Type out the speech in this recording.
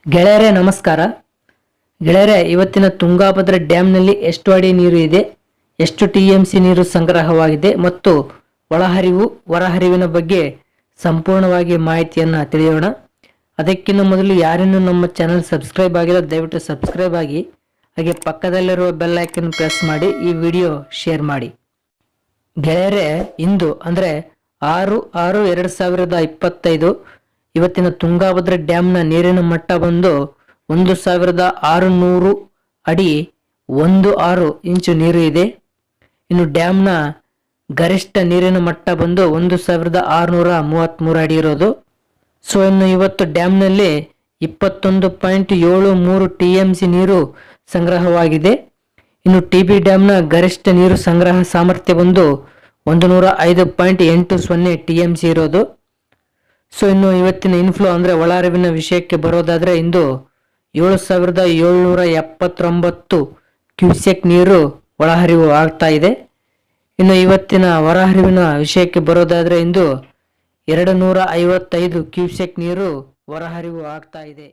ಗೆಳೆಯರೇ ನಮಸ್ಕಾರ. ಗೆಳೆಯರೇ, ಇವತ್ತಿನ ತುಂಗಾಭದ್ರಾ ಡ್ಯಾಮ್ನಲ್ಲಿ ಎಷ್ಟು ಅಡಿ ನೀರು ಇದೆ, ಎಷ್ಟು TMC ನೀರು ಸಂಗ್ರಹವಾಗಿದೆ ಮತ್ತು ಒಳಹರಿವು ಹೊರಹರಿವಿನ ಬಗ್ಗೆ ಸಂಪೂರ್ಣವಾಗಿ ಮಾಹಿತಿಯನ್ನು ತಿಳಿಯೋಣ. ಅದಕ್ಕಿಂತ ಮೊದಲು ಯಾರಿನ್ನೂ ನಮ್ಮ ಚಾನಲ್ ಸಬ್ಸ್ಕ್ರೈಬ್ ಆಗಿಲ್ಲ ದಯವಿಟ್ಟು ಸಬ್ಸ್ಕ್ರೈಬ್ ಆಗಿ, ಹಾಗೆ ಪಕ್ಕದಲ್ಲಿರುವ ಬೆಲ್ ಐಕನ್ ಪ್ರೆಸ್ ಮಾಡಿ ಈ ವಿಡಿಯೋ ಶೇರ್ ಮಾಡಿ. ಗೆಳೆಯರೇ, ಇಂದು ಅಂದರೆ 6/6/2025 ಇವತ್ತಿನ ತುಂಗಾಭದ್ರಾ ಡ್ಯಾಮ್ನ ನೀರಿನ ಮಟ್ಟ ಬಂದು 1600 ಅಡಿ 16 ಇಂಚು ನೀರು ಇದೆ. ಇನ್ನು ಡ್ಯಾಮ್ನ ಗರಿಷ್ಠ ನೀರಿನ ಮಟ್ಟ ಬಂದು 1633 ಅಡಿ ಇರೋದು. ಸೊ ಇನ್ನು ಇವತ್ತು ಡ್ಯಾಮ್ನಲ್ಲಿ 21.73 TMC ನೀರು ಸಂಗ್ರಹವಾಗಿದೆ. ಇನ್ನು TB ಡ್ಯಾಮ್ನ ಗರಿಷ್ಠ ನೀರು ಸಂಗ್ರಹ ಸಾಮರ್ಥ್ಯ ಬಂದು 105.80 TMC ಇರೋದು. ಸೊ ಇನ್ನು ಇವತ್ತಿನ ಇನ್ಫ್ಲೋ ಅಂದರೆ ಒಳಹರಿವಿನ ವಿಷಯಕ್ಕೆ ಬರೋದಾದರೆ ಇಂದು 7779 ಕ್ಯೂಸೆಕ್ ನೀರು ಒಳಹರಿವು ಆಗ್ತಾ ಇದೆ. ಇನ್ನು ಇವತ್ತಿನ ಹೊರಹರಿವಿನ ವಿಷಯಕ್ಕೆ ಬರೋದಾದರೆ ಇಂದು 255 ಕ್ಯೂಸೆಕ್ ನೀರು ಹೊರಹರಿವು ಆಗ್ತಾ ಇದೆ.